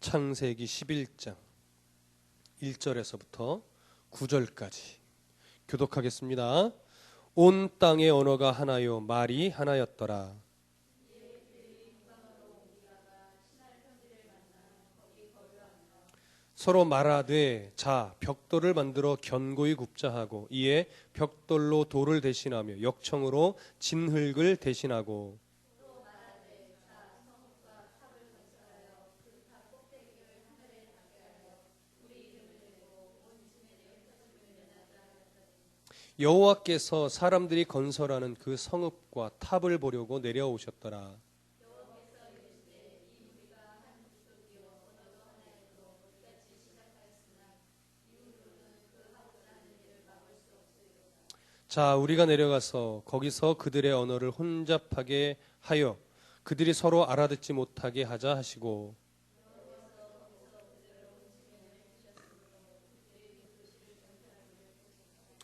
창세기 11장 1절에서부터 9절까지 교독하겠습니다. 온 땅의 언어가 하나요 말이 하나였더라. 서로 말하되 자 벽돌을 만들어 견고히 굽자 하고 이에 벽돌로 돌을 대신하며 역청으로 진흙을 대신하고 여호와께서 사람들이 건설하는 그 성읍과 탑을 보려고 내려오셨더라. 자, 우리가 내려가서 거기서 그들의 언어를 혼잡하게 하여 그들이 서로 알아듣지 못하게 하자 하시고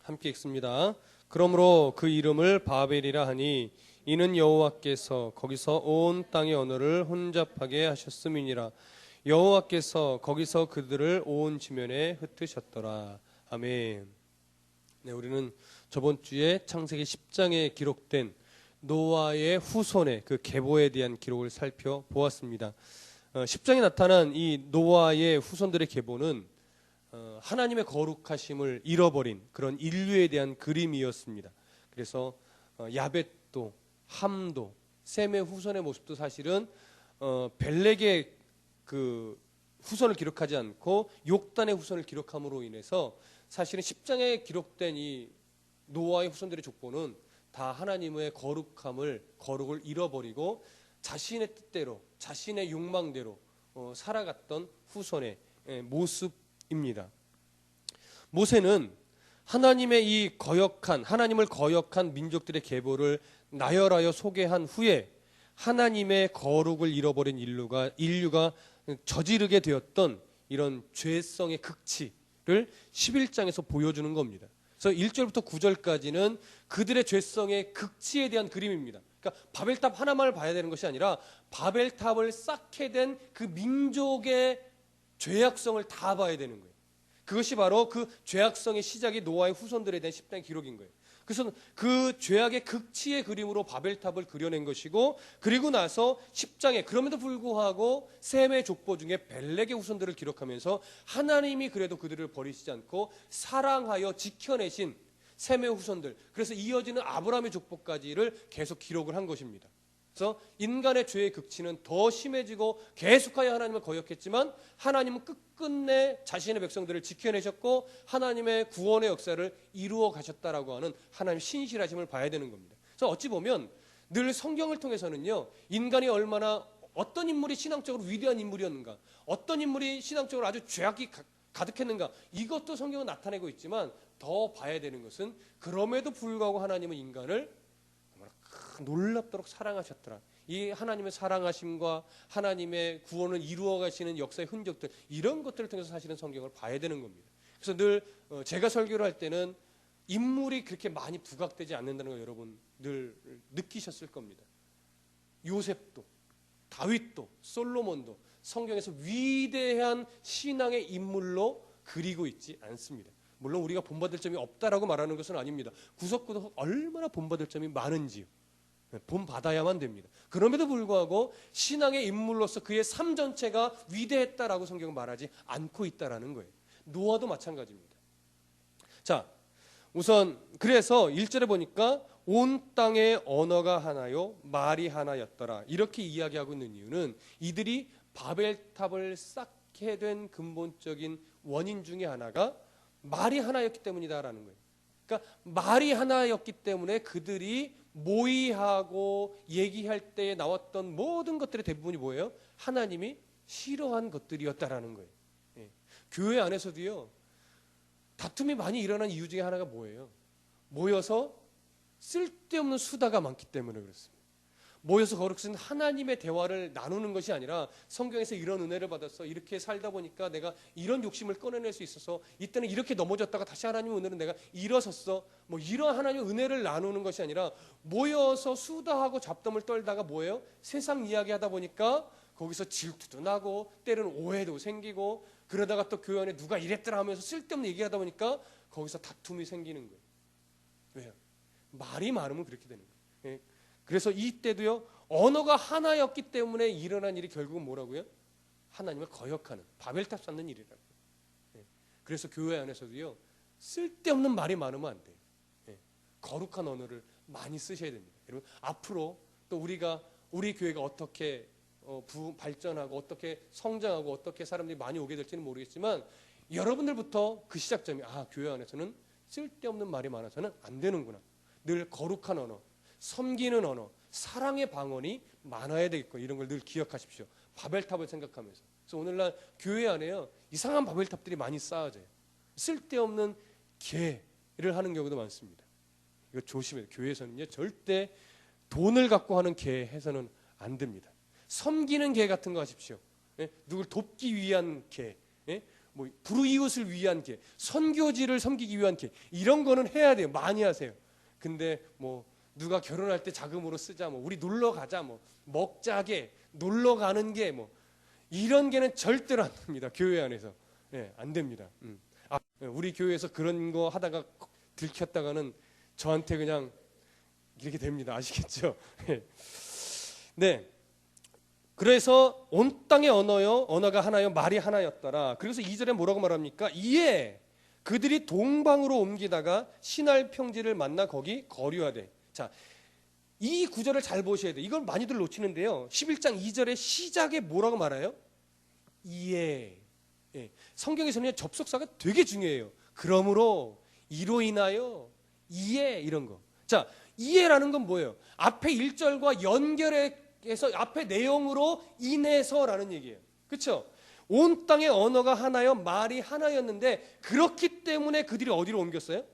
함께 읽습니다. 그러므로 그 이름을 바벨이라 하니 이는 여호와께서 거기서 온 땅의 언어를 혼잡하게 하셨음이니라. 여호와께서 거기서 그들을 온 지면에 흩으셨더라. 아멘. 네, 우리는 저번 주에 창세기 10장에 기록된 노아의 후손의 그 계보에 대한 기록을 살펴보았습니다. 10장에 나타난 이 노아의 후손들의 계보는 하나님의 거룩하심을 잃어버린 그런 인류에 대한 그림이었습니다. 그래서 야벳도 함도 셈의 후손의 모습도 사실은 벨렉의 그 후손을 기록하지 않고 욕단의 후손을 기록함으로 인해서 사실은 10장에 기록된 이 노아의 후손들의 족보는 다 하나님의 거룩을 잃어버리고 자신의 뜻대로 자신의 욕망대로 살아갔던 후손의 모습입니다. 모세는 하나님의 이 하나님을 거역한 민족들의 계보를 나열하여 소개한 후에 하나님의 거룩을 잃어버린 인류가 저지르게 되었던 이런 죄성의 극치를 11장에서 보여주는 겁니다. 그래서 1절부터 9절까지는 그들의 죄성의 극치에 대한 그림입니다. 그러니까 바벨탑 하나만을 봐야 되는 것이 아니라 바벨탑을 쌓게 된 그 민족의 죄악성을 다 봐야 되는 거예요. 그것이 바로 그 죄악성의 시작이 노아의 후손들에 대한 10장의 기록인 거예요. 그래서 그 죄악의 극치의 그림으로 바벨탑을 그려낸 것이고, 그리고 나서 10장에 그럼에도 불구하고 셈의 족보 중에 벨렉의 후손들을 기록하면서 하나님이 그래도 그들을 버리시지 않고 사랑하여 지켜내신 셈의 후손들, 그래서 이어지는 아브라함의 족보까지를 계속 기록을 한 것입니다. 그래서 인간의 죄의 극치는 더 심해지고 계속하여 하나님을 거역했지만 하나님은 끝끝내 자신의 백성들을 지켜내셨고 하나님의 구원의 역사를 이루어 가셨다라고 하는 하나님의 신실하심을 봐야 되는 겁니다. 그래서 어찌 보면 늘 성경을 통해서는요, 인간이 얼마나 어떤 인물이 신앙적으로 위대한 인물이었는가, 어떤 인물이 신앙적으로 아주 죄악이 가득했는가, 이것도 성경은 나타내고 있지만 더 봐야 되는 것은 그럼에도 불구하고 하나님은 인간을 놀랍도록 사랑하셨더라. 이 하나님의 사랑하심과 하나님의 구원을 이루어 가시는 역사의 흔적들, 이런 것들을 통해서 사실은 성경을 봐야 되는 겁니다. 그래서 늘 제가 설교를 할 때는 인물이 그렇게 많이 부각되지 않는다는 걸 여러분 늘 느끼셨을 겁니다. 요셉도 다윗도 솔로몬도 성경에서 위대한 신앙의 인물로 그리고 있지 않습니다. 물론 우리가 본받을 점이 없다라고 말하는 것은 아닙니다. 구석구석 얼마나 본받을 점이 많은지요. 본받아야만 됩니다. 그럼에도 불구하고 신앙의 인물로서 그의 삶 전체가 위대했다라고 성경은 말하지 않고 있다라는 거예요. 노아도 마찬가지입니다. 자, 우선 그래서 1절에 보니까 온 땅의 언어가 하나요 말이 하나였더라, 이렇게 이야기하고 있는 이유는 이들이 바벨탑을 쌓게 된 근본적인 원인 중에 하나가 말이 하나였기 때문이다라는 거예요. 그러니까 말이 하나였기 때문에 그들이 모의하고 얘기할 때 나왔던 모든 것들의 대부분이 뭐예요? 하나님이 싫어한 것들이었다라는 거예요. 예. 교회 안에서도요, 다툼이 많이 일어난 이유 중에 하나가 뭐예요? 모여서 쓸데없는 수다가 많기 때문에 그렇습니다. 모여서 거룩한 하나님의 대화를 나누는 것이 아니라 성경에서 이런 은혜를 받아서 이렇게 살다 보니까 내가 이런 욕심을 꺼내낼 수 있어서 이때는 이렇게 넘어졌다가 다시 하나님의 은혜로 내가 일어섰어, 뭐 이런 하나님의 은혜를 나누는 것이 아니라 모여서 수다하고 잡담을 떨다가 뭐예요? 세상 이야기하다 보니까 거기서 질투도 나고 때로는 오해도 생기고 그러다가 또 교회 안에 누가 이랬더라 하면서 쓸데없는 얘기하다 보니까 거기서 다툼이 생기는 거예요. 왜요? 말이 많으면 그렇게 되는 거예요. 예. 그래서 이때도요, 언어가 하나였기 때문에 일어난 일이 결국은 뭐라고요? 하나님을 거역하는, 바벨탑 쌓는 일이라고요. 예. 그래서 교회 안에서도요, 쓸데없는 말이 많으면 안 돼요. 예. 거룩한 언어를 많이 쓰셔야 됩니다. 여러분, 앞으로 또 우리 교회가 어떻게 발전하고 어떻게 성장하고 어떻게 사람들이 많이 오게 될지는 모르겠지만 여러분들부터 그 시작점이 교회 안에서는 쓸데없는 말이 많아서는 안 되는구나. 늘 거룩한 언어, 섬기는 언어, 사랑의 방언이 많아야 되겠고 이런 걸 늘 기억하십시오. 바벨탑을 생각하면서. 그래서 오늘날 교회 안에요, 이상한 바벨탑들이 많이 쌓아져요. 쓸데없는 계를 하는 경우도 많습니다. 이거 조심해요. 교회에서는요, 절대 돈을 갖고 하는 계 해서는 안 됩니다. 섬기는 계 같은 거 하십시오. 예? 누굴 돕기 위한 계, 예? 뭐 불이웃을 위한 계, 선교지를 섬기기 위한 계, 이런 거는 해야 돼요. 많이 하세요. 근데 뭐 누가 결혼할 때 자금으로 쓰자, 뭐 우리 놀러 가자, 뭐 먹자게, 놀러 가는 게 뭐 이런 게는 절대로 안 됩니다. 교회 안에서. 예, 안 됩니다. 우리 교회에서 그런 거 하다가 들켰다가는 저한테 그냥 이렇게 됩니다. 아시겠죠? 네. 그래서 온 땅의 언어요, 언어가 하나요, 말이 하나였더라. 그래서 2절에 뭐라고 말합니까? 이에 그들이 동방으로 옮기다가 신할 평지를 만나 거기 거류하되. 자, 이 구절을 잘 보셔야 돼요. 이걸 많이들 놓치는데요. 11장 2절의 시작에 뭐라고 말해요? 이에. 예. 성경에서는 접속사가 되게 중요해요. 그러므로, 이로 인하여, 이에, 이런 거. 자, 이에라는 건 뭐예요? 앞에 1절과 연결해서 앞에 내용으로 인해서라는 얘기예요. 그렇죠? 온 땅의 언어가 하나여 말이 하나였는데 그렇기 때문에 그들이 어디로 옮겼어요?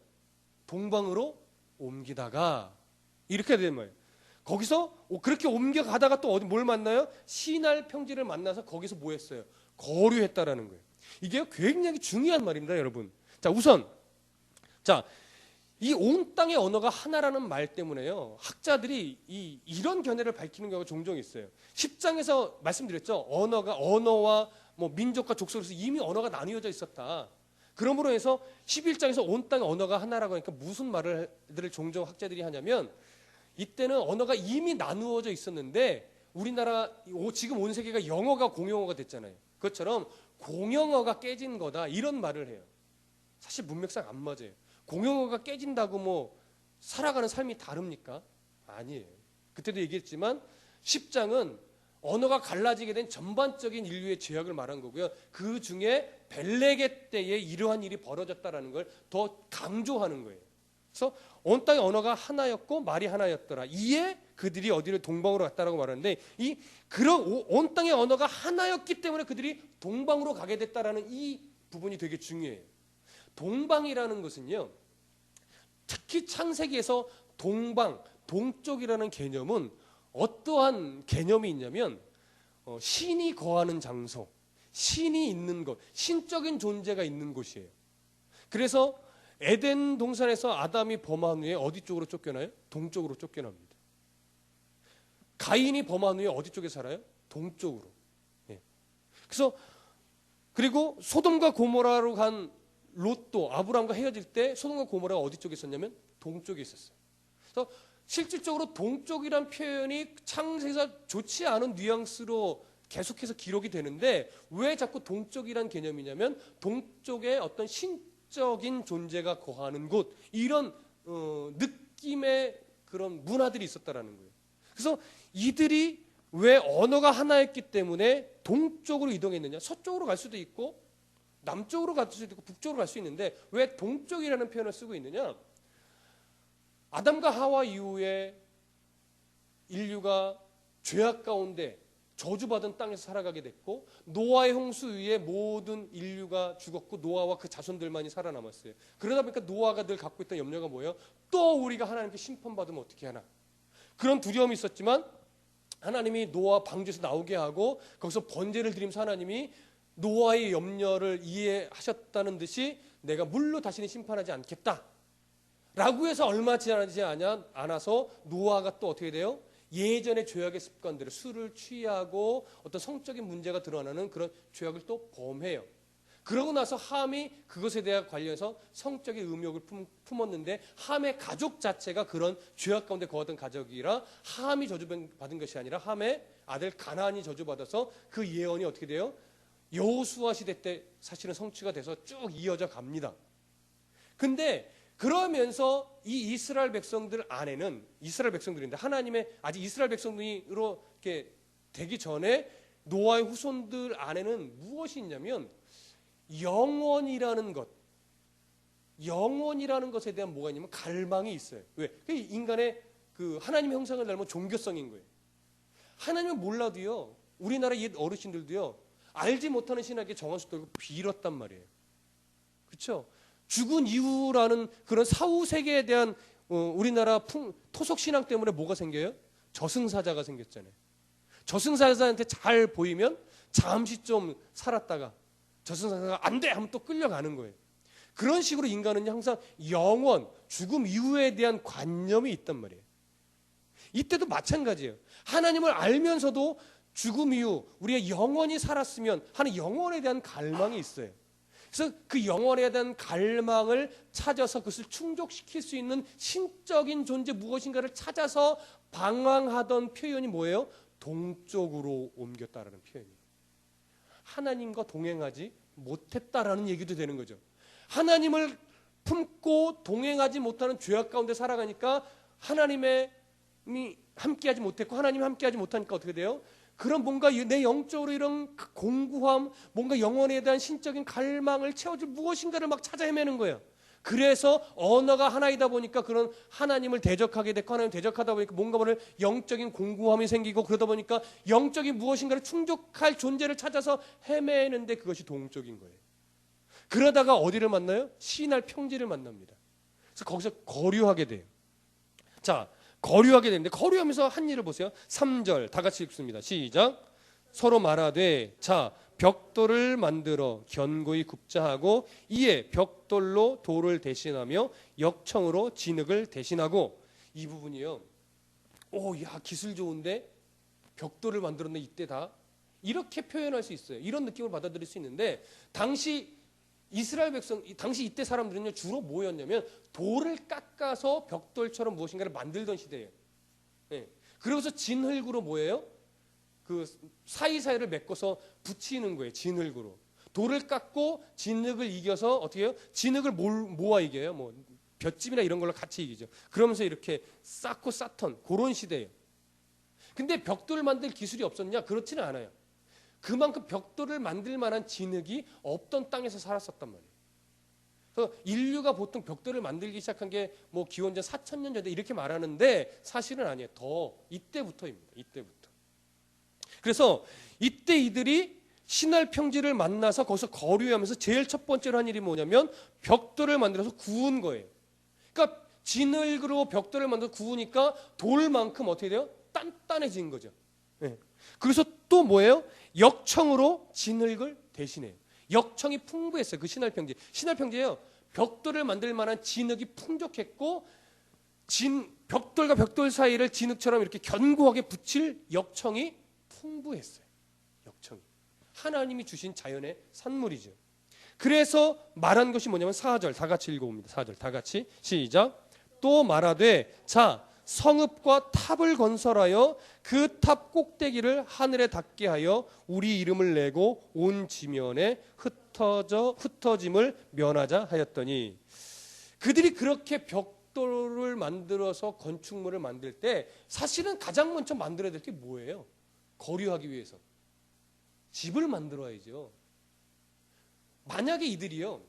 동방으로 옮기다가 이렇게 된 거예요. 거기서 그렇게 옮겨가다가 또 뭘 만나요? 시날 평지를 만나서 거기서 뭐 했어요? 거류했다라는 거예요. 이게 굉장히 중요한 말입니다, 여러분. 자, 우선 이 온 땅의 언어가 하나라는 말 때문에요, 학자들이 이런 견해를 밝히는 경우가 종종 있어요. 10장에서 말씀드렸죠. 언어와 뭐 민족과 족속에서 이미 언어가 나뉘어져 있었다. 그러므로 해서 11장에서 온 땅의 언어가 하나라고 하니까 무슨 말들을 종종 학자들이 하냐면, 이때는 언어가 이미 나누어져 있었는데 우리나라 지금 온 세계가 영어가 공용어가 됐잖아요. 그것처럼 공용어가 깨진 거다, 이런 말을 해요. 사실 문맥상 안 맞아요. 공용어가 깨진다고 뭐 살아가는 삶이 다릅니까? 아니에요. 그때도 얘기했지만 10장은 언어가 갈라지게 된 전반적인 인류의 죄악을 말한 거고요. 그 중에 벨레게 때에 이러한 일이 벌어졌다라는 걸 더 강조하는 거예요. 그래서 온 땅의 언어가 하나였고 말이 하나였더라. 이에 그들이 어디를 동방으로 갔다라고 말하는데, 그런 온 땅의 언어가 하나였기 때문에 그들이 동방으로 가게 됐다라는 이 부분이 되게 중요해요. 동방이라는 것은요, 특히 창세기에서 동방, 동쪽이라는 개념은 어떠한 개념이 있냐면 신이 거하는 장소, 신이 있는 곳, 신적인 존재가 있는 곳이에요. 그래서 에덴 동산에서 아담이 범한 후에 어디 쪽으로 쫓겨나요? 동쪽으로 쫓겨납니다. 가인이 범한 후에 어디 쪽에 살아요? 동쪽으로. 예. 그래서 그리고 소돔과 고모라로 간 롯도 아브라함과 헤어질 때 소돔과 고모라가 어디 쪽에 있었냐면 동쪽에 있었어요. 그래서 실질적으로 동쪽이란 표현이 창세기에서 좋지 않은 뉘앙스로 계속해서 기록이 되는데, 왜 자꾸 동쪽이란 개념이냐면 동쪽에 어떤 신적인 존재가 거하는 곳, 이런 느낌의 그런 문화들이 있었다라는 거예요. 그래서 이들이 왜 언어가 하나였기 때문에 동쪽으로 이동했느냐? 서쪽으로 갈 수도 있고 남쪽으로 갈 수도 있고 북쪽으로 갈 수 있는데 왜 동쪽이라는 표현을 쓰고 있느냐? 아담과 하와 이후에 인류가 죄악 가운데 저주받은 땅에서 살아가게 됐고, 노아의 홍수 위에 모든 인류가 죽었고 노아와 그 자손들만이 살아남았어요. 그러다 보니까 노아가 늘 갖고 있던 염려가 뭐예요? 또 우리가 하나님께 심판받으면 어떻게 하나? 그런 두려움이 있었지만 하나님이 노아 방주에서 나오게 하고 거기서 번제를 드리면서 하나님이 노아의 염려를 이해하셨다는 듯이 내가 물로 다시는 심판하지 않겠다 라고 해서 얼마 지나지 않아서 노아가 또 어떻게 돼요? 예전의 죄악의 습관들을 술을 취하고 어떤 성적인 문제가 드러나는 그런 죄악을 또 범해요. 그러고 나서 함이 그것에 대한 관련해서 성적인 음욕을 품었는데 함의 가족 자체가 그런 죄악 가운데 거하던 가족이라 함이 저주받은 것이 아니라 함의 아들 가나안이 저주받아서 그 예언이 어떻게 돼요? 여호수아 시대 때 사실은 성취가 돼서 쭉 이어져 갑니다. 근데 그러면서 이 이스라엘 백성들 안에는 이스라엘 백성들인데 하나님의 아직 이스라엘 백성으로 이렇게 되기 전에 노아의 후손들 안에는 무엇이 있냐면 영원이라는 것에 대한 뭐가 있냐면 갈망이 있어요. 왜? 인간의 그 하나님의 형상을 닮은 종교성인 거예요. 하나님을 몰라도요, 우리나라 옛 어르신들도요, 알지 못하는 신에게 정한수 들고 빌었단 말이에요. 그렇죠? 죽은 이후라는 그런 사후 세계에 대한 우리나라 토속 신앙 때문에 뭐가 생겨요? 저승사자가 생겼잖아요. 저승사자한테 잘 보이면 잠시 좀 살았다가 저승사자가 안 돼! 하면 또 끌려가는 거예요. 그런 식으로 인간은 항상 영원, 죽음 이후에 대한 관념이 있단 말이에요. 이때도 마찬가지예요. 하나님을 알면서도 죽음 이후 우리가 영원히 살았으면 하는 영원에 대한 갈망이 있어요. 그래서 그 영원에 대한 갈망을 찾아서 그것을 충족시킬 수 있는 신적인 존재 무엇인가를 찾아서 방황하던 표현이 뭐예요? 동쪽으로 옮겼다라는 표현이에요. 하나님과 동행하지 못했다라는 얘기도 되는 거죠. 하나님을 품고 동행하지 못하는 죄악 가운데 살아가니까 하나님이 함께하지 못했고 하나님이 함께하지 못하니까 어떻게 돼요? 그런 뭔가 내 영적으로 이런 공고함, 뭔가 영혼에 대한 신적인 갈망을 채워줄 무엇인가를 막 찾아 헤매는 거예요. 그래서 언어가 하나이다 보니까 그런 하나님을 대적하게 됐고 하나님 대적하다 보니까 뭔가 모를 영적인 공고함이 생기고 그러다 보니까 영적인 무엇인가를 충족할 존재를 찾아서 헤매는데 그것이 동쪽인 거예요. 그러다가 어디를 만나요? 시날 평지를 만납니다. 그래서 거기서 거류하게 돼요. 자, 거류하게 되는데 거류하면서 한 일을 보세요. 3절 다 같이 읽습니다. 시작. 서로 말하되 자 벽돌을 만들어 견고히 굽자 하고 이에 벽돌로 돌을 대신하며 역청으로 진흙을 대신하고. 이 부분이요. 야 기술 좋은데 벽돌을 만들었네 이때 다. 이렇게 표현할 수 있어요. 이런 느낌을 받아들일 수 있는데 당시 이스라엘 백성, 당시 이때 사람들은요 주로 뭐였냐면 돌을 깎아서 벽돌처럼 무엇인가를 만들던 시대예요. 네. 그러고서 진흙으로 뭐예요? 그 사이사이를 메꿔서 붙이는 거예요. 진흙으로. 돌을 깎고 진흙을 이겨서 어떻게 해요? 진흙을 모아 이겨요. 뭐 볏짚이나 이런 걸로 같이 이기죠. 그러면서 이렇게 쌓고 쌓던 그런 시대예요. 근데 벽돌을 만들 기술이 없었냐? 그렇지는 않아요. 그만큼 벽돌을 만들 만한 진흙이 없던 땅에서 살았었단 말이에요. 그래서 인류가 보통 벽돌을 만들기 시작한 게 뭐 기원전 4,000년 전에 이렇게 말하는데 사실은 아니에요. 더 이때부터입니다. 이때부터. 그래서 이때 이들이 시날 평지를 만나서 거기서 거류하면서 제일 첫 번째로 한 일이 뭐냐면 벽돌을 만들어서 구운 거예요. 그러니까 진흙으로 벽돌을 만들어서 구우니까 돌만큼 어떻게 돼요? 단단해진 거죠. 네. 그래서 또 뭐예요? 역청으로 진흙을 대신해요. 역청이 풍부했어요. 그 신할 평지. 신할 평지에요. 벽돌을 만들 만한 진흙이 풍족했고 벽돌과 벽돌 사이를 진흙처럼 이렇게 견고하게 붙일 역청이 풍부했어요. 역청이. 하나님이 주신 자연의 산물이죠. 그래서 말한 것이 뭐냐면 4절 다 같이 읽어봅니다. 4절 다 같이 시작. 또 말하되 자 성읍과 탑을 건설하여 그 탑 꼭대기를 하늘에 닿게 하여 우리 이름을 내고 온 지면에 흩어짐을 면하자 하였더니. 그들이 그렇게 벽돌을 만들어서 건축물을 만들 때 사실은 가장 먼저 만들어야 될 게 뭐예요? 거류하기 위해서 집을 만들어야죠. 만약에 이들이요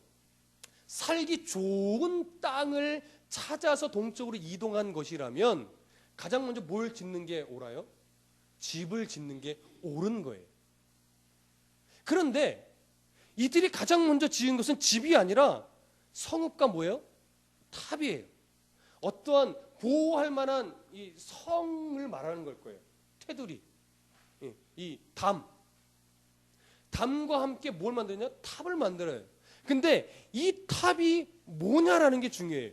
살기 좋은 땅을 찾아서 동쪽으로 이동한 것이라면 가장 먼저 뭘 짓는 게 옳아요? 집을 짓는 게 옳은 거예요. 그런데 이들이 가장 먼저 지은 것은 집이 아니라 성읍과 뭐예요? 탑이에요. 어떠한 보호할 만한 이 성을 말하는 걸 거예요. 테두리, 이 담과 함께 뭘 만드냐? 탑을 만들어요. 근데 이 탑이 뭐냐라는 게 중요해요.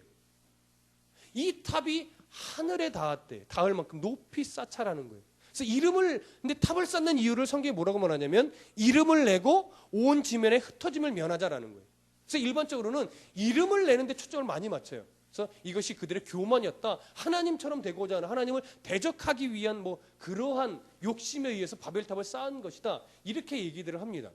이 탑이 하늘에 닿았대. 닿을 만큼 높이 쌓자라는 거예요. 그래서 근데 탑을 쌓는 이유를 성경에 뭐라고 말하냐면 이름을 내고 온 지면에 흩어짐을 면하자라는 거예요. 그래서 일반적으로는 이름을 내는데 초점을 많이 맞춰요. 그래서 이것이 그들의 교만이었다. 하나님처럼 되고자 하는, 하나님을 대적하기 위한 그러한 욕심에 의해서 바벨탑을 쌓은 것이다. 이렇게 얘기들을 합니다.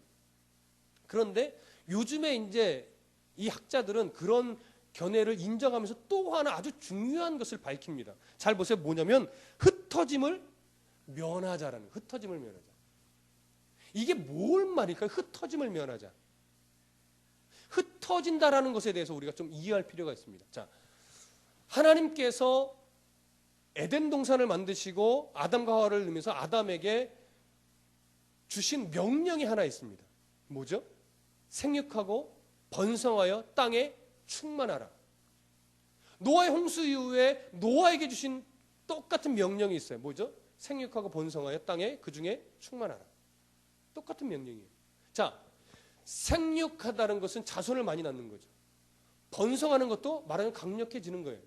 그런데 요즘에 이제 이 학자들은 그런 견해를 인정하면서 또 하나 아주 중요한 것을 밝힙니다. 잘 보세요. 뭐냐면 흩어짐을 면하자라는, 흩어짐을 면하자. 이게 뭘 말일까요? 흩어짐을 면하자. 흩어진다라는 것에 대해서 우리가 좀 이해할 필요가 있습니다. 자, 하나님께서 에덴 동산을 만드시고 아담과 하와를 넣으면서 아담에게 주신 명령이 하나 있습니다. 뭐죠? 생육하고 번성하여 땅에 충만하라. 노아의 홍수 이후에 노아에게 주신 똑같은 명령이 있어요. 뭐죠? 생육하고 번성하여 땅에 그 중에 충만하라. 똑같은 명령이에요. 자, 생육하다는 것은 자손을 많이 낳는 거죠. 번성하는 것도 말하면 강력해지는 거예요.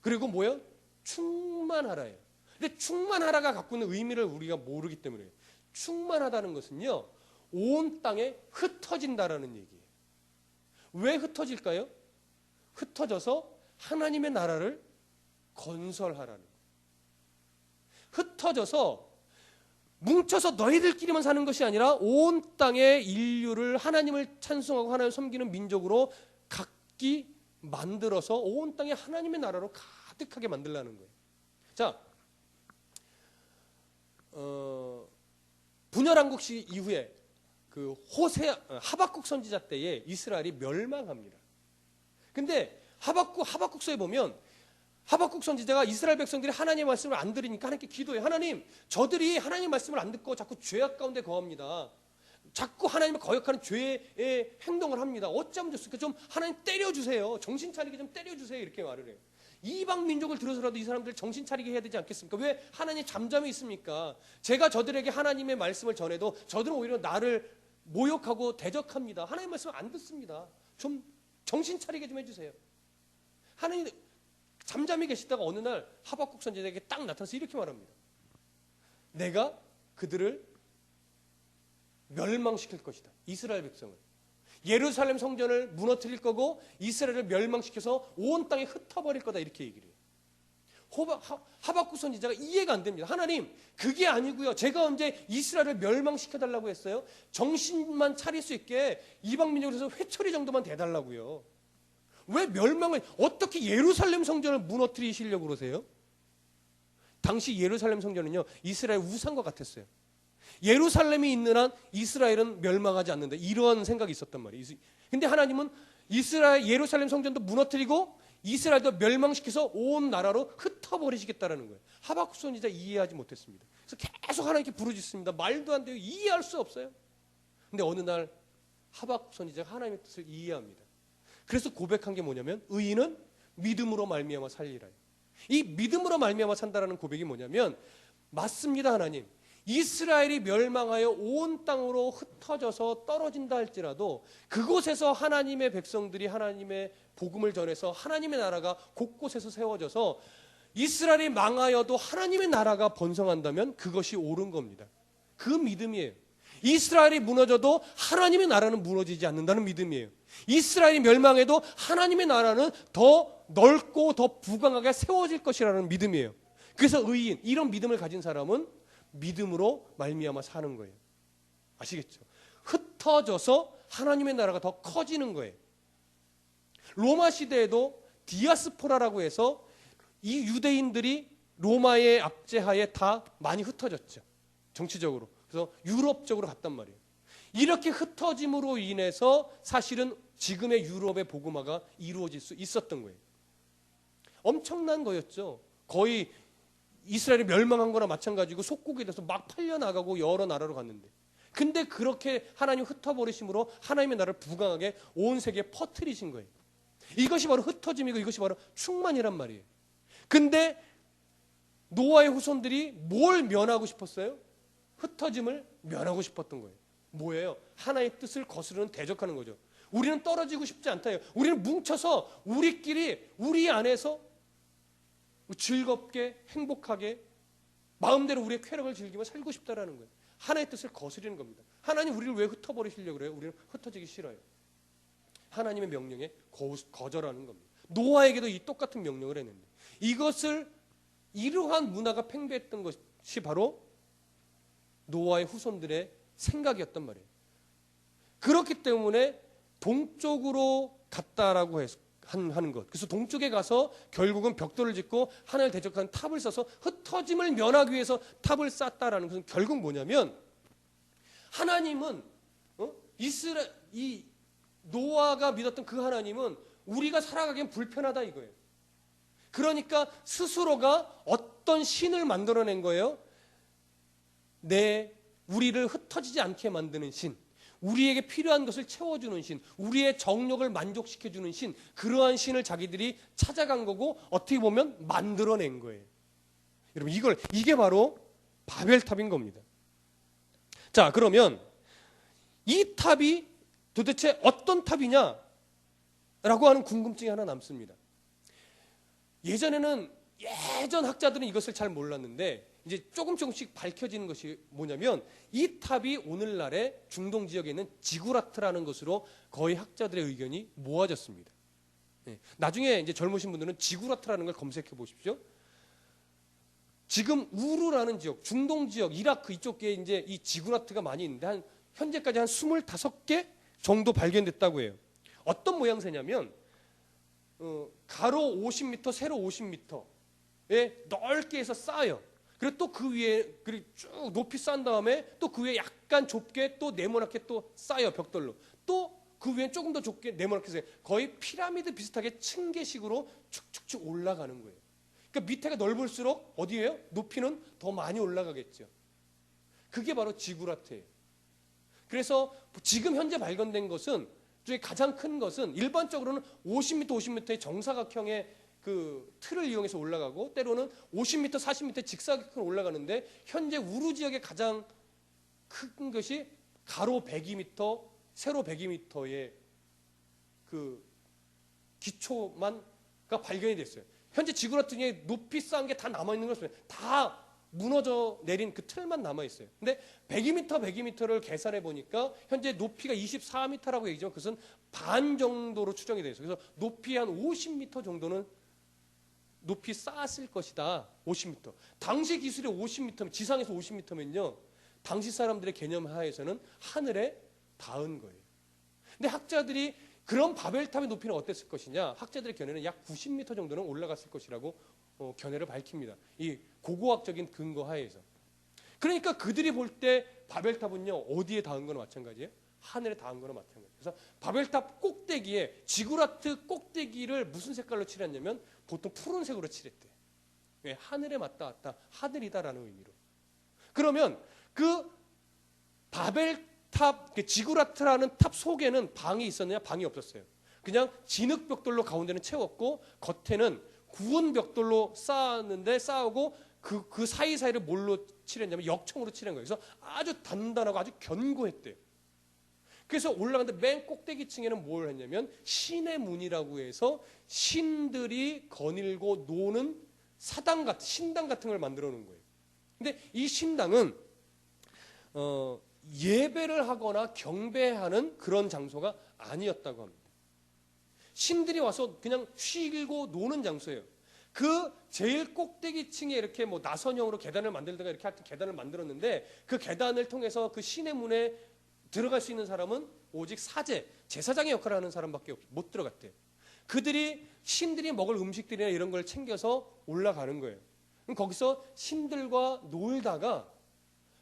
그리고 뭐예요? 충만하라예요. 근데 충만하라가 갖고 있는 의미를 우리가 모르기 때문에 충만하다는 것은요, 온 땅에 흩어진다라는 얘기예요. 왜 흩어질까요? 흩어져서 하나님의 나라를 건설하라는 거예요. 흩어져서 뭉쳐서 너희들끼리만 사는 것이 아니라 온 땅의 인류를 하나님을 찬송하고 하나님을 섬기는 민족으로 각기 만들어서 온 땅에 하나님의 나라로 가득하게 만들라는 거예요. 자, 분열왕국시 이후에 그 하박국 선지자 때에 이스라엘이 멸망합니다. 근데 하박국서에 보면 하박국 선지자가 이스라엘 백성들이 하나님의 말씀을 안 들으니까 하나님께 기도해. 하나님, 저들이 하나님의 말씀을 안 듣고 자꾸 죄악 가운데 거합니다. 자꾸 하나님을 거역하는 죄의 행동을 합니다. 어쩌면 좋습니까? 좀 하나님 때려주세요. 정신 차리게 좀 때려주세요. 이렇게 말을 해요. 이방 민족을 들어서라도 이 사람들 정신 차리게 해야 되지 않겠습니까? 왜 하나님 잠잠해 있습니까? 제가 저들에게 하나님의 말씀을 전해도 저들은 오히려 나를 모욕하고 대적합니다. 하나님의 말씀을 안 듣습니다. 좀 정신 차리게 좀 해주세요. 하나님 잠잠히 계시다가 어느 날 하박국 선지자에게 딱 나타나서 이렇게 말합니다. 내가 그들을 멸망시킬 것이다. 이스라엘 백성을. 예루살렘 성전을 무너뜨릴 거고 이스라엘을 멸망시켜서 온 땅에 흩어버릴 거다. 이렇게 얘기를 해요. 하박국 선지자가 이해가 안 됩니다. 하나님, 그게 아니고요. 제가 언제 이스라엘을 멸망시켜달라고 했어요? 정신만 차릴 수 있게 이방 민족에서 회초리 정도만 대달라고요. 왜 멸망을, 어떻게 예루살렘 성전을 무너뜨리시려고 그러세요? 당시 예루살렘 성전은요, 이스라엘 우상과 같았어요. 예루살렘이 있는 한 이스라엘은 멸망하지 않는다. 이런 생각이 있었단 말이에요. 근데 하나님은 예루살렘 성전도 무너뜨리고 이스라엘도 멸망시켜서 온 나라로 흩어버리시겠다라는 거예요. 하박국 선지자 이해하지 못했습니다. 그래서 계속 하나님께 부르짖습니다. 말도 안 돼요. 이해할 수 없어요. 근데 어느 날 하박국 선지자가 하나님의 뜻을 이해합니다. 그래서 고백한 게 뭐냐면 의인은 믿음으로 말미암아 살리라. 이 믿음으로 말미암아 산다라는 고백이 뭐냐면 맞습니다. 하나님. 이스라엘이 멸망하여 온 땅으로 흩어져서 떨어진다 할지라도 그곳에서 하나님의 백성들이 하나님의 복음을 전해서 하나님의 나라가 곳곳에서 세워져서 이스라엘이 망하여도 하나님의 나라가 번성한다면 그것이 옳은 겁니다. 그 믿음이에요. 이스라엘이 무너져도 하나님의 나라는 무너지지 않는다는 믿음이에요. 이스라엘이 멸망해도 하나님의 나라는 더 넓고 더 부강하게 세워질 것이라는 믿음이에요. 그래서 의인, 이런 믿음을 가진 사람은 믿음으로 말미암아 사는 거예요. 아시겠죠? 흩어져서 하나님의 나라가 더 커지는 거예요. 로마 시대에도 디아스포라라고 해서 이 유대인들이 로마의 압제하에 다 많이 흩어졌죠. 정치적으로. 그래서 유럽 쪽으로 갔단 말이에요. 이렇게 흩어짐으로 인해서 사실은 지금의 유럽의 복음화가 이루어질 수 있었던 거예요. 엄청난 거였죠. 거의 이스라엘이 멸망한 거나 마찬가지고 속국이 돼서 막 팔려나가고 여러 나라로 갔는데, 근데 그렇게 하나님 흩어버리심으로 하나님의 나라를 부강하게 온 세계에 퍼뜨리신 거예요. 이것이 바로 흩어짐이고 이것이 바로 충만이란 말이에요. 근데 노아의 후손들이 뭘 면하고 싶었어요? 흩어짐을 면하고 싶었던 거예요. 뭐예요? 하나의 뜻을 거스르는 대적하는 거죠. 우리는 떨어지고 싶지 않다요. 우리는 뭉쳐서 우리끼리 우리 안에서 즐겁게 행복하게 마음대로 우리의 쾌락을 즐기며 살고 싶다라는 거예요. 하나님의 뜻을 거스리는 겁니다. 하나님 우리를 왜 흩어버리시려고 그래요? 우리는 흩어지기 싫어요. 하나님의 명령에 거절하는 겁니다. 노아에게도 이 똑같은 명령을 했는데 이것을 이러한 문화가 팽배했던 것이 바로 노아의 후손들의 생각이었단 말이에요. 그렇기 때문에 동쪽으로 갔다라고 하는 것. 그래서 동쪽에 가서 결국은 벽돌을 짓고 하나님을 대적하는 탑을 써서 흩어짐을 면하기 위해서 탑을 쌓았다라는 것은 결국 뭐냐면 하나님은 이 노아가 믿었던 그 하나님은 우리가 살아가기엔 불편하다 이거예요. 그러니까 스스로가 어떤 신을 만들어낸 거예요. 우리를 흩어지지 않게 만드는 신, 우리에게 필요한 것을 채워주는 신, 우리의 정욕을 만족시켜주는 신, 그러한 신을 자기들이 찾아간 거고 어떻게 보면 만들어낸 거예요. 여러분 이게 바로 바벨탑인 겁니다. 자, 그러면 이 탑이 도대체 어떤 탑이냐라고 하는 궁금증이 하나 남습니다. 예전 학자들은 이것을 잘 몰랐는데 이제 조금씩 밝혀지는 것이 뭐냐면 이 탑이 오늘날의 중동 지역에 있는 지구라트라는 것으로 거의 학자들의 의견이 모아졌습니다. 나중에 이제 젊으신 분들은 지구라트라는 걸 검색해 보십시오. 지금 우르라는 지역, 중동 지역, 이라크 이쪽에 이제 이 지구라트가 많이 있는데 현재까지 한 25개 정도 발견됐다고 해요. 어떤 모양새냐면 가로 50m, 세로 50m에 넓게 해서 쌓아요. 그리고 또 그 위에 쭉 높이 쌓은 다음에 또 그 위에 약간 좁게 또 네모나게 또 쌓아요, 벽돌로. 또 그 위에 조금 더 좁게 네모나게 쌓아요. 거의 피라미드 비슷하게 층계식으로 축축축 올라가는 거예요. 그러니까 밑에가 넓을수록 어디예요? 높이는 더 많이 올라가겠죠. 그게 바로 지구라트예요. 그래서 지금 현재 발견된 것은 중에 가장 큰 것은 일반적으로는 50m, 50m의 정사각형의 그 틀을 이용해서 올라가고 때로는 50m, 40m 직사각형으로 올라가는데 현재 우루 지역의 가장 큰 것이 가로 102m, 세로 102m의 그 기초만가 발견이 됐어요. 현재 지구라트 중에 높이 쌓은 게 다 남아있는 것은 다 무너져 내린 그 틀만 남아있어요. 근데 102m, 102m를 계산해 보니까 현재 높이가 24m라고 얘기하지만 그것은 반 정도로 추정이 되어 있어요. 그래서 높이 한 50m 정도는 높이 쌓았을 것이다. 50m. 당시 기술이 50m, 지상에서 50m면요. 당시 사람들의 개념 하에서는 하늘에 닿은 거예요. 근데 학자들이 그런 바벨탑의 높이는 어땠을 것이냐? 학자들의 견해는 약 90m 정도는 올라갔을 것이라고 견해를 밝힙니다. 이 고고학적인 근거 하에서. 그러니까 그들이 볼 때 바벨탑은요. 어디에 닿은 거나 마찬가지예요? 하늘에 닿은 거나 마찬가지예요. 그래서 바벨탑 꼭대기에 지구라트 꼭대기를 무슨 색깔로 칠했냐면 보통 푸른색으로 칠했대요. 왜? 하늘에 맞닿았다. 하늘이다라는 의미로. 그러면 그 바벨탑, 지구라트라는 탑 속에는 방이 있었느냐? 방이 없었어요. 그냥 진흙 벽돌로 가운데는 채웠고 겉에는 구운 벽돌로 쌓았고 그 사이사이를 뭘로 칠했냐면 역청으로 칠한 거예요. 그래서 아주 단단하고 아주 견고했대요. 그래서 올라갔는데 맨 꼭대기층에는 뭘 했냐면 신의 문이라고 해서 신들이 거닐고 노는 신당 같은 걸 만들어 놓은 거예요. 근데 이 신당은 예배를 하거나 경배하는 그런 장소가 아니었다고 합니다. 신들이 와서 그냥 쉬고 노는 장소예요. 그 제일 꼭대기층에 이렇게 뭐 나선형으로 계단을 만들다가 이렇게 하여튼 계단을 만들었는데 그 계단을 통해서 그 신의 문에 들어갈 수 있는 사람은 오직 제사장의 역할을 하는 사람밖에 못 들어갔대요. 그들이 신들이 먹을 음식들이나 이런 걸 챙겨서 올라가는 거예요. 그럼 거기서 신들과 놀다가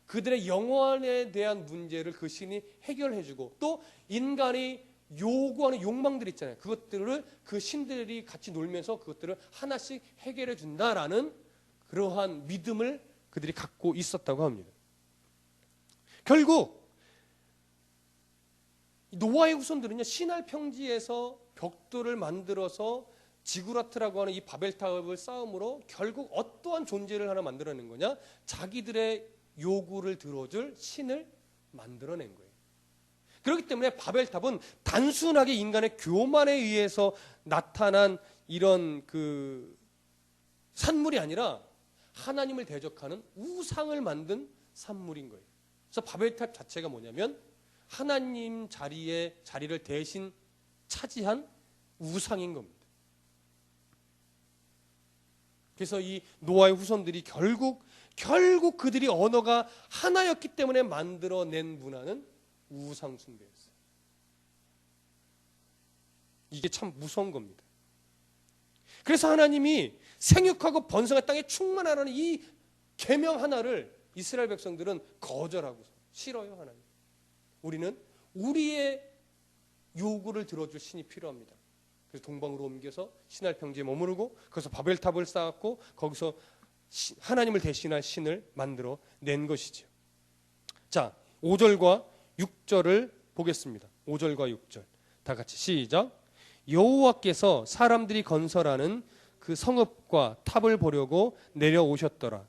그들의 영혼에 대한 문제를 그 신이 해결해주고 또 인간이 요구하는 욕망들 있잖아요. 그것들을 그 신들이 같이 놀면서 그것들을 하나씩 해결해 준다라는 그러한 믿음을 그들이 갖고 있었다고 합니다. 결국 노아의 후손들은요, 시날 평지에서 벽돌을 만들어서 지구라트라고 하는 이 바벨탑을 쌓음으로 결국 어떠한 존재를 하나 만들어낸 거냐? 자기들의 요구를 들어줄 신을 만들어낸 거예요. 그렇기 때문에 바벨탑은 단순하게 인간의 교만에 의해서 나타난 이런 그 산물이 아니라 하나님을 대적하는 우상을 만든 산물인 거예요. 그래서 바벨탑 자체가 뭐냐면 하나님 자리를 대신 차지한 우상인 겁니다. 그래서 이 노아의 후손들이 결국 그들이 언어가 하나였기 때문에 만들어낸 문화는 우상 숭배였어요. 이게 참 무서운 겁니다. 그래서 하나님이 생육하고 번성한 땅에 충만하라는 이 계명 하나를 이스라엘 백성들은 거절하고 싫어요. 하나님, 우리는 우리의 요구를 들어줄 신이 필요합니다. 그래서 동방으로 옮겨서 신할 평지에 머무르고 거기서 바벨탑을 쌓았고 거기서 하나님을 대신할 신을 만들어 낸 것이죠. 자, 5절과 6절을 보겠습니다. 5절과 6절 다 같이 시작. 여호와께서 사람들이 건설하는 그 성읍과 탑을 보려고 내려오셨더라.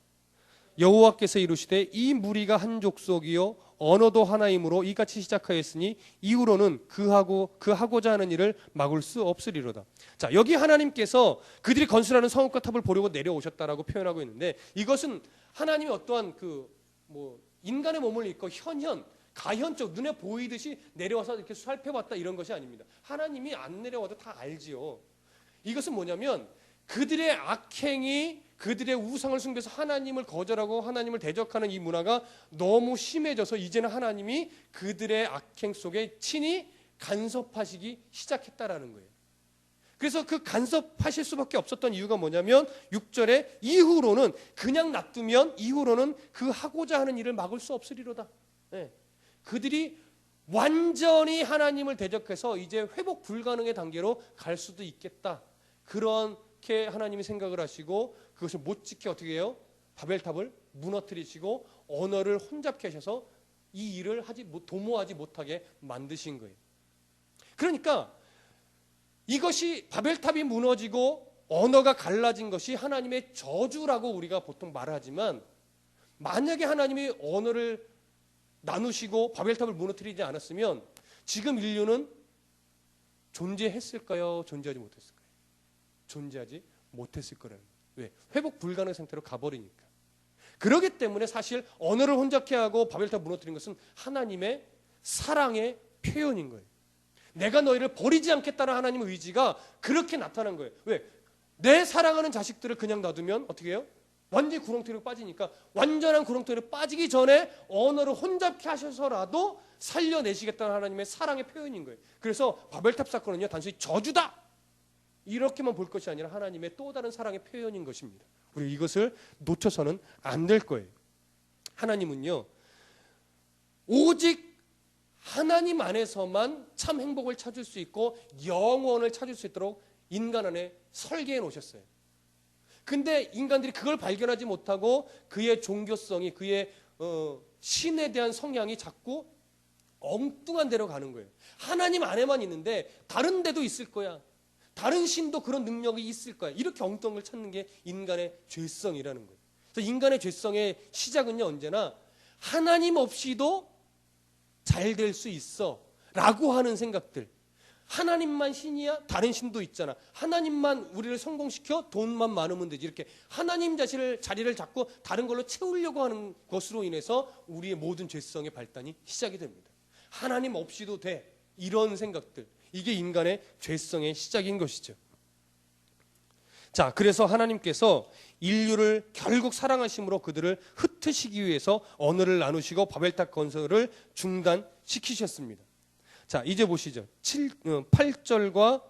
여호와께서 이루시되 이 무리가 한 족속이요 언어도 하나이므로 이같이 시작하였으니 이후로는 그 하고자 하는 일을 막을 수 없으리로다. 자, 여기 하나님께서 그들이 건설하는 성읍과 탑을 보려고 내려오셨다라고 표현하고 있는데, 이것은 하나님이 어떠한 인간의 몸을 입고 가현적 눈에 보이듯이 내려와서 이렇게 살펴봤다 이런 것이 아닙니다. 하나님이 안 내려와도 다 알지요. 이것은 뭐냐면 그들의 악행이, 그들의 우상을 숭배해서 하나님을 거절하고 하나님을 대적하는 이 문화가 너무 심해져서 이제는 하나님이 그들의 악행 속에 친히 간섭하시기 시작했다라는 거예요. 그래서 그 간섭하실 수밖에 없었던 이유가 뭐냐면 6절에 이후로는 그냥 놔두면 이후로는 그 하고자 하는 일을 막을 수 없으리로다. 네. 그들이 완전히 하나님을 대적해서 이제 회복 불가능의 단계로 갈 수도 있겠다. 그렇게 하나님이 생각을 하시고 그것을 못 지켜 어떻게 해요? 바벨탑을 무너뜨리시고 언어를 혼잡케 하셔서 이 일을 도모하지 못하게 만드신 거예요. 그러니까 이것이 바벨탑이 무너지고 언어가 갈라진 것이 하나님의 저주라고 우리가 보통 말하지만, 만약에 하나님이 언어를 나누시고 바벨탑을 무너뜨리지 않았으면 지금 인류는 존재했을까요? 존재하지 못했을까요? 존재하지 못했을 거라는 거예요. 왜? 회복 불가능 상태로 가버리니까. 그렇기 때문에 사실 언어를 혼잡케 하고 바벨탑 무너뜨린 것은 하나님의 사랑의 표현인 거예요. 내가 너희를 버리지 않겠다는 하나님의 의지가 그렇게 나타난 거예요. 왜? 내 사랑하는 자식들을 그냥 놔두면 어떻게 해요? 완전히 구렁텅이로 빠지니까 완전한 구렁텅이로 빠지기 전에 언어를 혼잡케 하셔서라도 살려내시겠다는 하나님의 사랑의 표현인 거예요. 그래서 바벨탑 사건은요, 단순히 저주다 이렇게만 볼 것이 아니라 하나님의 또 다른 사랑의 표현인 것입니다. 우리 이것을 놓쳐서는 안 될 거예요. 하나님은요, 오직 하나님 안에서만 참 행복을 찾을 수 있고 영원을 찾을 수 있도록 인간 안에 설계해 놓으셨어요. 근데 인간들이 그걸 발견하지 못하고 그의 종교성이, 그의 신에 대한 성향이 자꾸 엉뚱한 데로 가는 거예요. 하나님 안에만 있는데 다른 데도 있을 거야. 다른 신도 그런 능력이 있을 거야. 이렇게 엉뚱한 걸 찾는 게 인간의 죄성이라는 거예요. 그래서 인간의 죄성의 시작은요, 언제나 하나님 없이도 잘 될 수 있어 라고 하는 생각들. 하나님만 신이야? 다른 신도 있잖아. 하나님만 우리를 성공시켜? 돈만 많으면 되지. 이렇게 하나님 자리를 잡고 다른 걸로 채우려고 하는 것으로 인해서 우리의 모든 죄성의 발단이 시작이 됩니다. 하나님 없이도 돼. 이런 생각들. 이게 인간의 죄성의 시작인 것이죠. 자, 그래서 하나님께서 인류를 결국 사랑하심으로 그들을 흩으시기 위해서 언어를 나누시고 바벨탑 건설을 중단시키셨습니다. 자, 이제 보시죠. 8절과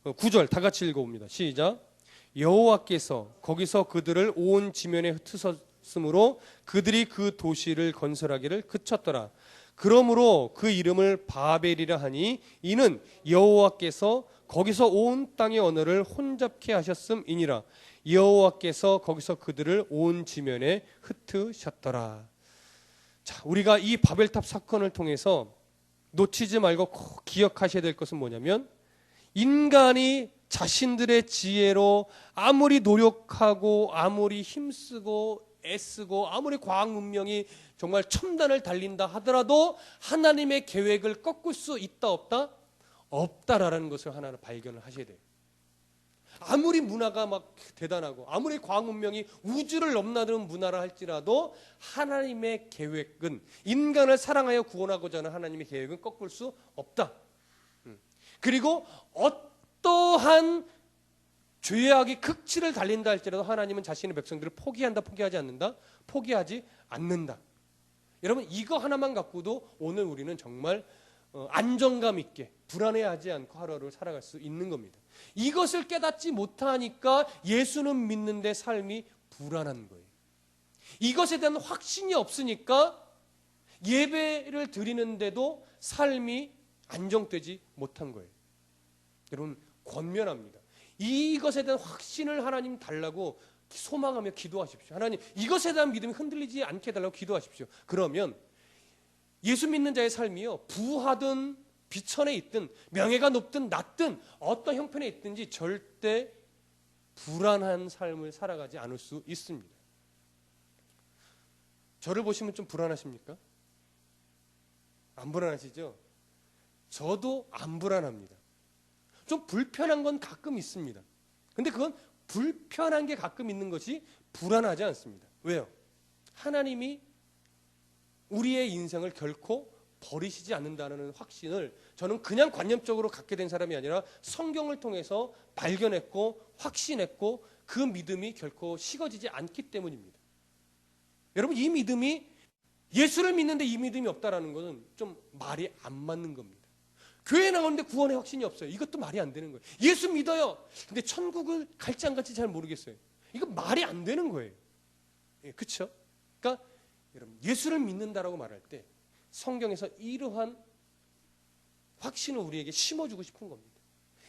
9절 다 같이 읽어봅니다. 시작. 여호와께서 거기서 그들을 온 지면에 흩으셨으므로 그들이 그 도시를 건설하기를 그쳤더라. 그러므로 그 이름을 바벨이라 하니 이는 여호와께서 거기서 온 땅의 언어를 혼잡케 하셨음이니라. 여호와께서 거기서 그들을 온 지면에 흩으셨더라. 자, 우리가 이 바벨탑 사건을 통해서 놓치지 말고 꼭 기억하셔야 될 것은 뭐냐면, 인간이 자신들의 지혜로 아무리 노력하고 아무리 힘쓰고 애쓰고 아무리 과학 문명이 정말 첨단을 달린다 하더라도 하나님의 계획을 꺾을 수 있다 없다? 없다라는 것을 하나는 발견을 하셔야 돼요. 아무리 문화가 막 대단하고 아무리 과학 문명이 우주를 넘나드는 문화라 할지라도 하나님의 계획은, 인간을 사랑하여 구원하고자 하는 하나님의 계획은 꺾을 수 없다. 그리고 어떠한 죄악이 극치를 달린다 할지라도 하나님은 자신의 백성들을 포기한다, 포기하지 않는다? 포기하지 않는다. 여러분, 이거 하나만 갖고도 오늘 우리는 정말 안정감 있게 불안해하지 않고 하루를 살아갈 수 있는 겁니다. 이것을 깨닫지 못하니까 예수는 믿는데 삶이 불안한 거예요. 이것에 대한 확신이 없으니까 예배를 드리는데도 삶이 안정되지 못한 거예요. 여러분, 권면합니다. 이것에 대한 확신을 하나님 달라고 소망하며 기도하십시오. 하나님, 이것에 대한 믿음이 흔들리지 않게 해달라고 기도하십시오. 그러면 예수 믿는 자의 삶이요, 부하든 비천에 있든 명예가 높든 낮든 어떤 형편에 있든지 절대 불안한 삶을 살아가지 않을 수 있습니다. 저를 보시면 좀 불안하십니까? 안 불안하시죠? 저도 안 불안합니다. 좀 불편한 건 가끔 있습니다. 근데 그건 불편한 게 가끔 있는 것이 불안하지 않습니다. 왜요? 하나님이 우리의 인생을 결코 버리시지 않는다는 확신을 저는 그냥 관념적으로 갖게 된 사람이 아니라 성경을 통해서 발견했고 확신했고 그 믿음이 결코 식어지지 않기 때문입니다. 여러분, 이 믿음이, 예수를 믿는데 이 믿음이 없다라는 것은 좀 말이 안 맞는 겁니다. 교회 나오는데 구원의 확신이 없어요. 이것도 말이 안 되는 거예요. 예수 믿어요. 근데 천국을 갈지 안 갈지 잘 모르겠어요. 이거 말이 안 되는 거예요. 예, 그렇죠? 그러니까 여러분, 예수를 믿는다라고 말할 때 성경에서 이러한 확신을 우리에게 심어주고 싶은 겁니다.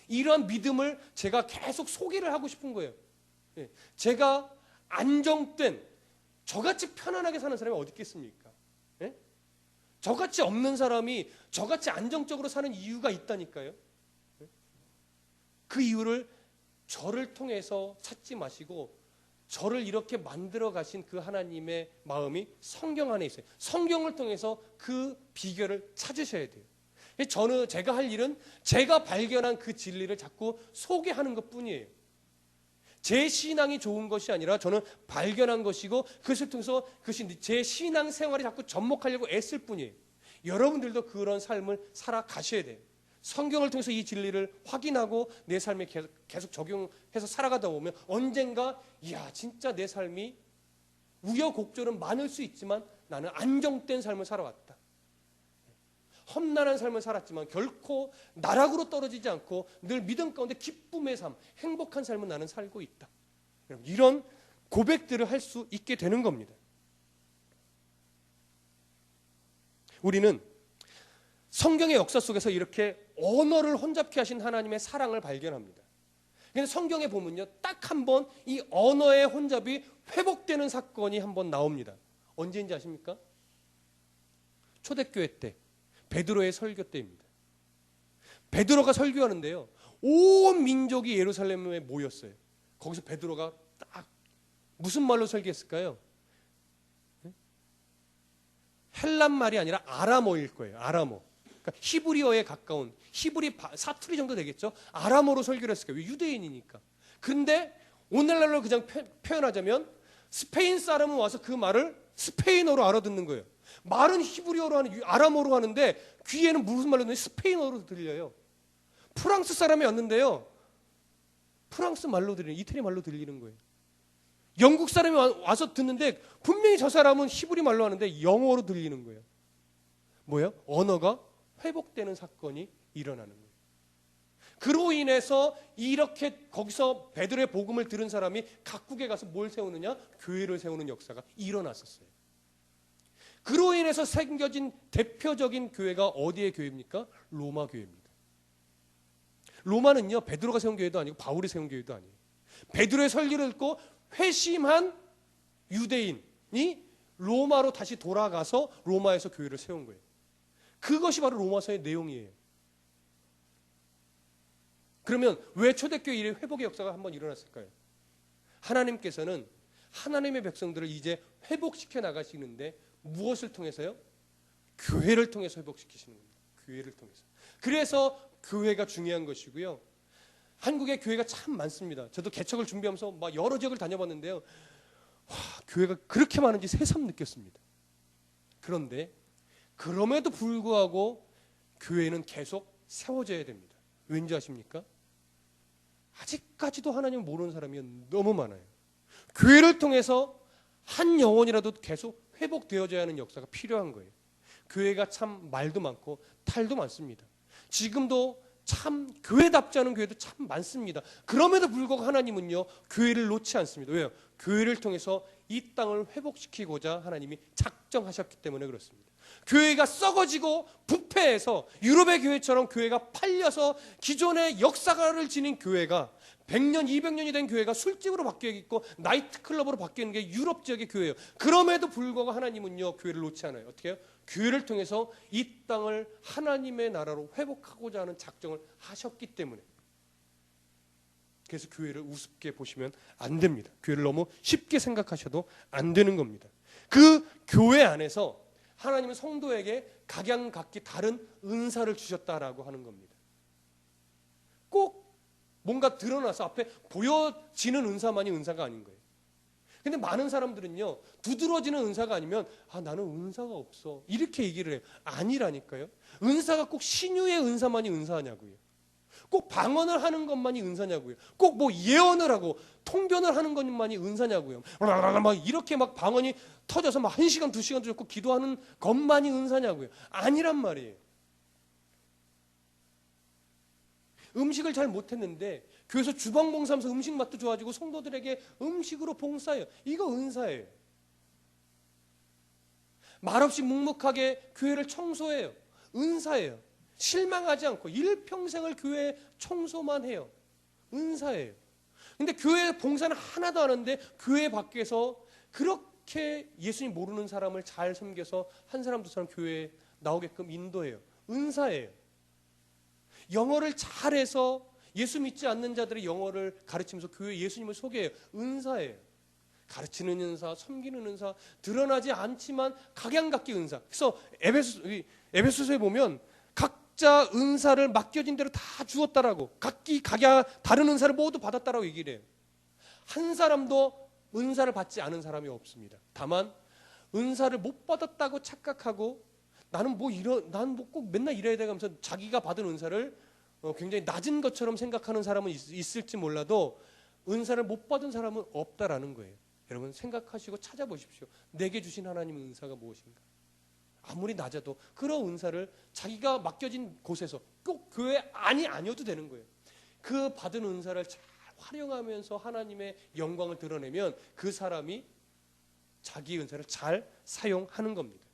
이러한 믿음을 제가 계속 소개를 하고 싶은 거예요. 예, 제가 안정된, 저같이 편안하게 사는 사람이 어디 있겠습니까? 예? 저같이 없는 사람이 저같이 안정적으로 사는 이유가 있다니까요. 그 이유를 저를 통해서 찾지 마시고 저를 이렇게 만들어 가신 그 하나님의 마음이 성경 안에 있어요. 성경을 통해서 그 비결을 찾으셔야 돼요. 제가 할 일은 제가 발견한 그 진리를 자꾸 소개하는 것뿐이에요. 제 신앙이 좋은 것이 아니라 저는 발견한 것이고 그것을 통해서 그것이 제 신앙 생활에 자꾸 접목하려고 애쓸 뿐이에요. 여러분들도 그런 삶을 살아가셔야 돼요. 성경을 통해서 이 진리를 확인하고 내 삶에 계속 적용해서 살아가다 보면 언젠가, 이야, 진짜 내 삶이 우여곡절은 많을 수 있지만 나는 안정된 삶을 살아왔다. 험난한 삶을 살았지만 결코 나락으로 떨어지지 않고 늘 믿음 가운데 기쁨의 삶, 행복한 삶을 나는 살고 있다. 이런 고백들을 할 수 있게 되는 겁니다. 우리는 성경의 역사 속에서 이렇게 언어를 혼잡케 하신 하나님의 사랑을 발견합니다. 그런데 성경에 보면요, 딱 한 번 이 언어의 혼잡이 회복되는 사건이 한 번 나옵니다. 언제인지 아십니까? 초대교회 때, 베드로의 설교 때입니다. 베드로가 설교하는데요, 온 민족이 예루살렘에 모였어요. 거기서 베드로가 딱 무슨 말로 설교했을까요? 헬란 말이 아니라 아람어일 거예요. 아람어. 그러니까 히브리어에 가까운, 히브리 사투리 정도 되겠죠. 아람어로 설교를 했을 거예요. 유대인이니까. 그런데 오늘날로 그냥 표현하자면 스페인 사람은 와서 그 말을 스페인어로 알아듣는 거예요. 말은 히브리어로 하는, 아람어로 하는데 귀에는 무슨 말로 듣는지 스페인어로 들려요. 프랑스 사람이 왔는데요, 프랑스 말로 들리는, 이태리 말로 들리는 거예요. 영국 사람이 와서 듣는데 분명히 저 사람은 히브리 말로 하는데 영어로 들리는 거예요. 뭐예요? 언어가 회복되는 사건이 일어나는 거예요. 그로 인해서 이렇게 거기서 베드로의 복음을 들은 사람이 각국에 가서 뭘 세우느냐? 교회를 세우는 역사가 일어났었어요. 그로 인해서 생겨진 대표적인 교회가 어디의 교회입니까? 로마 교회입니다. 로마는요, 베드로가 세운 교회도 아니고 바울이 세운 교회도 아니에요. 베드로의 설교를 듣고 회심한 유대인이 로마로 다시 돌아가서 로마에서 교회를 세운 거예요. 그것이 바로 로마서의 내용이에요. 그러면 왜 초대교회 일의 회복의 역사가 한번 일어났을까요? 하나님께서는 하나님의 백성들을 이제 회복시켜 나가시는데 무엇을 통해서요? 교회를 통해서 회복시키시는 겁니다. 교회를 통해서. 그래서 교회가 중요한 것이고요. 한국에 교회가 참 많습니다. 저도 개척을 준비하면서 막 여러 지역을 다녀봤는데요. 와, 교회가 그렇게 많은지 새삼 느꼈습니다. 그런데 그럼에도 불구하고 교회는 계속 세워져야 됩니다. 왠지 아십니까? 아직까지도 하나님을 모르는 사람이 너무 많아요. 교회를 통해서 한 영혼이라도 계속 회복되어져야 하는 역사가 필요한 거예요. 교회가 참 말도 많고 탈도 많습니다. 지금도 참 교회답지 않은 교회도 참 많습니다. 그럼에도 불구하고 하나님은요, 교회를 놓지 않습니다. 왜요? 교회를 통해서 이 땅을 회복시키고자 하나님이 작정하셨기 때문에 그렇습니다. 교회가 썩어지고 부패해서 유럽의 교회처럼 교회가 팔려서 기존의 역사를 지닌 교회가 100년, 200년이 된 교회가 술집으로 바뀌어 있고 나이트클럽으로 바뀌는 게 유럽 지역의 교회예요. 그럼에도 불구하고 하나님은요, 교회를 놓지 않아요. 어떻게 해요? 교회를 통해서 이 땅을 하나님의 나라로 회복하고자 하는 작정을 하셨기 때문에. 그래서 교회를 우습게 보시면 안 됩니다. 교회를 너무 쉽게 생각하셔도 안 되는 겁니다. 그 교회 안에서 하나님은 성도에게 각양각기 다른 은사를 주셨다라고 하는 겁니다. 꼭 뭔가 드러나서 앞에 보여지는 은사만이 은사가 아닌 거예요. 근데 많은 사람들은요, 두드러지는 은사가 아니면 나는 은사가 없어 이렇게 얘기를 해요. 아니라니까요. 은사가 꼭 신유의 은사만이 은사하냐고요. 꼭 방언을 하는 것만이 은사냐고요. 꼭 뭐 예언을 하고 통변을 하는 것만이 은사냐고요. 막 이렇게 막 방언이 터져서 막 1시간 2시간 듣고 기도하는 것만이 은사냐고요. 아니란 말이에요. 음식을 잘 못했는데 교회에서 주방 봉사하면서 음식 맛도 좋아지고 성도들에게 음식으로 봉사해요. 이거 은사예요. 말없이 묵묵하게 교회를 청소해요. 은사예요. 실망하지 않고 일평생을 교회 청소만 해요. 은사예요. 근데 교회 봉사는 하나도 안 하는데 교회 밖에서 그렇게 예수님 모르는 사람을 잘 섬겨서 한 사람 두 사람 교회에 나오게끔 인도해요. 은사예요. 영어를 잘해서 예수 믿지 않는 자들의 영어를 가르치면서 교회 예수님을 소개해요. 은사예요. 가르치는 은사, 섬기는 은사, 드러나지 않지만 각양각기 은사. 그래서 에베소서에 보면 각자 은사를 맡겨진 대로 다 주었다라고, 각기 각야 다른 은사를 모두 받았다라고 얘기를 해요. 한 사람도 은사를 받지 않은 사람이 없습니다. 다만 은사를 못 받았다고 착각하고 나는 꼭 맨날 이래야 돼 하면서 자기가 받은 은사를 굉장히 낮은 것처럼 생각하는 사람은 있을지 몰라도 은사를 못 받은 사람은 없다라는 거예요. 여러분 생각하시고 찾아보십시오. 내게 주신 하나님의 은사가 무엇인가? 아무리 낮아도 그런 은사를 자기가 맡겨진 곳에서 꼭 교회 아니어도 되는 거예요. 그 받은 은사를 잘 활용하면서 하나님의 영광을 드러내면 그 사람이 자기 은사를 잘 사용하는 겁니다.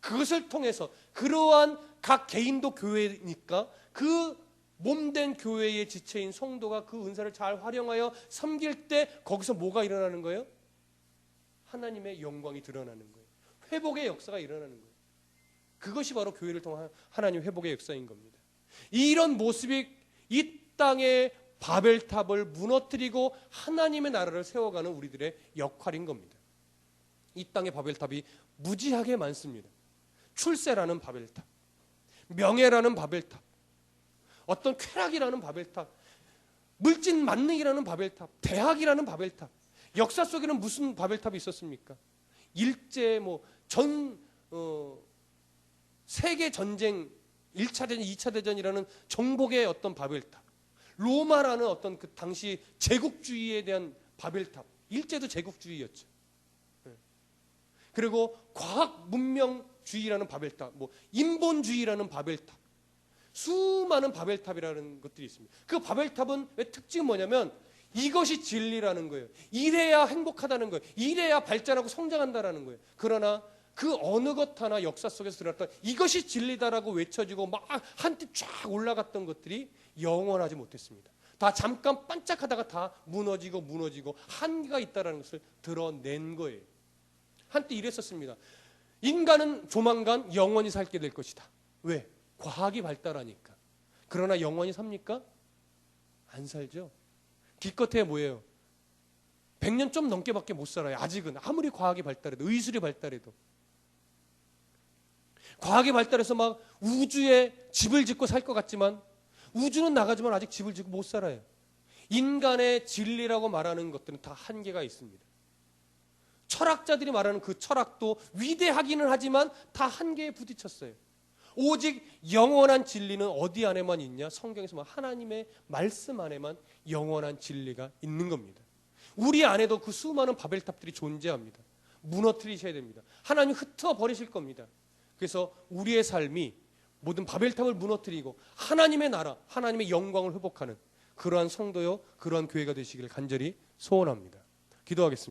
그것을 통해서 그러한 각 개인도 교회니까 그 몸된 교회의 지체인 성도가 그 은사를 잘 활용하여 섬길 때 거기서 뭐가 일어나는 거예요? 하나님의 영광이 드러나는 거예요. 회복의 역사가 일어나는 거예요. 그것이 바로 교회를 통한 하나님 회복의 역사인 겁니다. 이런 모습이 이 땅의 바벨탑을 무너뜨리고 하나님의 나라를 세워가는 우리들의 역할인 겁니다. 이 땅의 바벨탑이 무지하게 많습니다. 출세라는 바벨탑, 명예라는 바벨탑, 어떤 쾌락이라는 바벨탑, 물질 만능이라는 바벨탑, 대학이라는 바벨탑. 역사 속에는 무슨 바벨탑이 있었습니까? 일제 세계 전쟁 1차 대전, 2차 대전이라는 정복의 어떤 바벨탑, 로마라는 어떤 그 당시 제국주의에 대한 바벨탑, 일제도 제국주의였죠. 그리고 과학 문명주의라는 바벨탑, 인본주의라는 바벨탑, 수많은 바벨탑이라는 것들이 있습니다. 그 바벨탑은 특징은 뭐냐면 이것이 진리라는 거예요. 이래야 행복하다는 거예요. 이래야 발전하고 성장한다라는 거예요. 그러나 그 어느 것 하나 역사 속에서 드러났던 이것이 진리다라고 외쳐지고 막 한때 쫙 올라갔던 것들이 영원하지 못했습니다. 다 잠깐 반짝하다가 다 무너지고 한계가 있다는 것을 드러낸 거예요. 한때 이랬었습니다. 인간은 조만간 영원히 살게 될 것이다. 왜? 과학이 발달하니까. 그러나 영원히 삽니까? 안 살죠. 기껏해야 뭐예요? 100년 좀 넘게밖에 못 살아요. 아직은 아무리 과학이 발달해도, 의술이 발달해도. 과학이 발달해서 막 우주에 집을 짓고 살 것 같지만 우주는 나가지만 아직 집을 짓고 못 살아요. 인간의 진리라고 말하는 것들은 다 한계가 있습니다. 철학자들이 말하는 그 철학도 위대하기는 하지만 다 한계에 부딪혔어요. 오직 영원한 진리는 어디 안에만 있냐? 성경에서 하나님의 말씀 안에만 영원한 진리가 있는 겁니다. 우리 안에도 그 수많은 바벨탑들이 존재합니다. 무너뜨리셔야 됩니다. 하나님 흩어 버리실 겁니다. 그래서 우리의 삶이 모든 바벨탑을 무너뜨리고 하나님의 나라, 하나님의 영광을 회복하는 그러한 성도요, 그러한 교회가 되시기를 간절히 소원합니다. 기도하겠습니다.